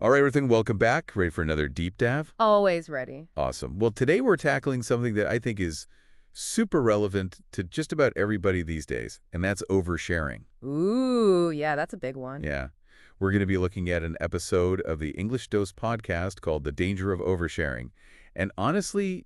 All right, everything, welcome back. Ready for another deep dive? Always ready. Awesome. Well, today we're tackling something that I think is super relevant to just about everybody these days, and that's oversharing. Ooh, yeah, that's a big one. Yeah. We're going to be looking at an episode of the English Dose podcast called The Danger of Oversharing. And honestly,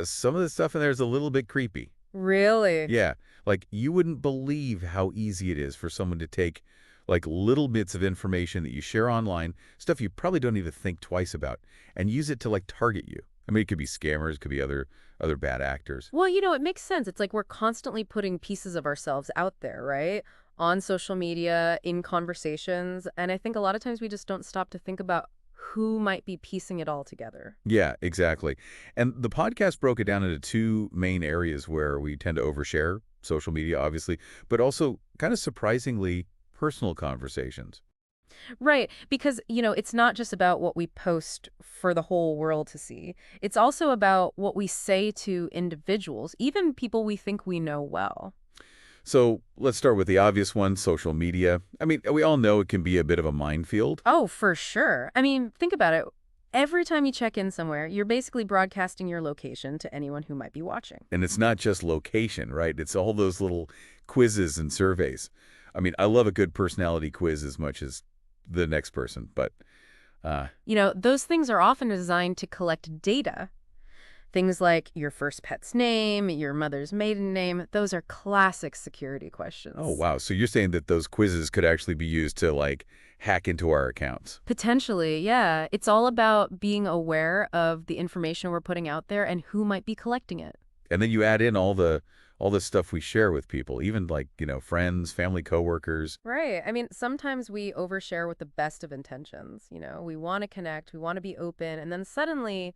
some of the stuff in there is a little bit creepy. Really? Yeah, like you wouldn't believe how easy it is for someone to take like little bits of information that you share online, stuff you probably don't even think twice about, and use it to like target you. I mean, it could be scammers, it could be other bad actors. Well, it makes sense. It's like we're constantly putting pieces of ourselves out there, right? On social media, in conversations. And I think a lot of times we just don't stop to think about who might be piecing it all together. Yeah, exactly. And the podcast broke it down into two main areas where we tend to overshare, social media, obviously, but also kind of surprisingly personal conversations. Right, because, it's not just about what we post for the whole world to see. It's also about what we say to individuals, even people we think we know well. So let's start with the obvious one, social media. I mean, we all know it can be a bit of a minefield. Oh, for sure. I mean, think about it. Every time you check in somewhere, you're basically broadcasting your location to anyone who might be watching. And it's not just location, right? It's all those little quizzes and surveys. I mean, I love a good personality quiz as much as the next person, but Those things are often designed to collect data. Things like your first pet's name, your mother's maiden name, those are classic security oh, questions. wow. So you're saying that those quizzes could actually be used to, like, hack into our accounts. Potentially, yeah. It's all about being aware of the information we're putting out there and who might be collecting it. And then you add in all the stuff we share with people, even like, friends, family, coworkers. Right. I mean, sometimes we overshare with the best of intentions. We want to connect, we want to be open, and then suddenly,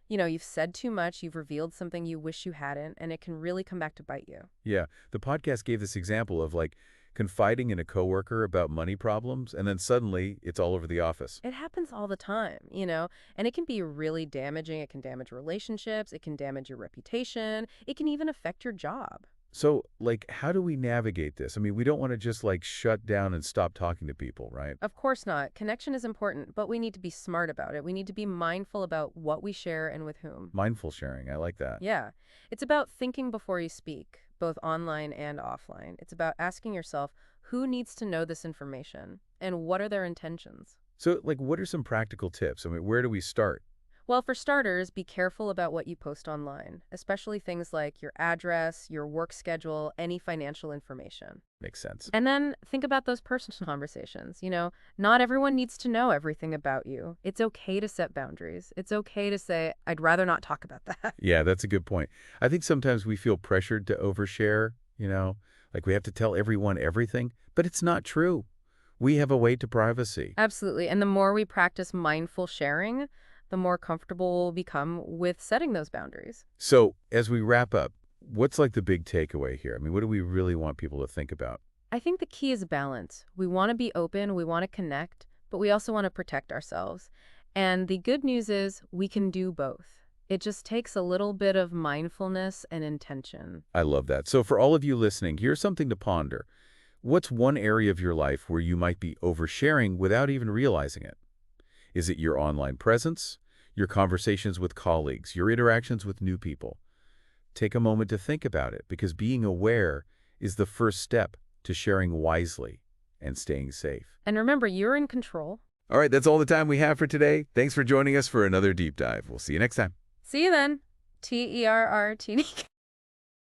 you've said too much, you've revealed something you wish you hadn't, and it can really come back to bite you. Yeah, the podcast gave this example of like confiding in a coworker about money problems, and then suddenly it's all over the office. It happens all the time, and it can be really damaging. It can damage relationships, it can damage your reputation, it can even affect your job. So, like, how do we navigate this? I mean, we don't want to just like shut down and stop talking to people, right? Of course not. Connection is important, but we need to be smart about it. We need to be mindful about what we share and with whom. Mindful sharing, I like that. Yeah. It's about thinking before you speak, both online and offline. It's about asking yourself who needs to know this information and what are their intentions. So, like, what are some practical tips? I mean, where do we start? Well, for starters, be careful about what you post online, especially things like your address, your work schedule, any financial information. Makes sense. And then think about those personal conversations. Not everyone needs to know everything about you. It's okay to set boundaries. It's okay to say, I'd rather not talk about that. Yeah, that's a good point. I think sometimes we feel pressured to overshare, like we have to tell everyone everything, but it's not true. We have a way to privacy. Absolutely. And the more we practice mindful sharing, the more comfortable we'll become with setting those boundaries. So, as we wrap up, what's like the big takeaway here? I mean, what do we really want people to think about? I think the key is balance. We want to be open, we want to connect, but we also want to protect ourselves. And the good news is we can do both. It just takes a little bit of mindfulness and intention. I love that. So, for all of you listening, here's something to ponder. What's one area of your life where you might be oversharing without even realizing it? Is it your online presence, your conversations with colleagues, your interactions with new people? Take a moment to think about it, because being aware is the first step to sharing wisely and staying safe. And remember, you're in control. All right, that's all the time we have for today. Thanks for joining us for another deep dive. We'll see you next time. See you then. TERRT.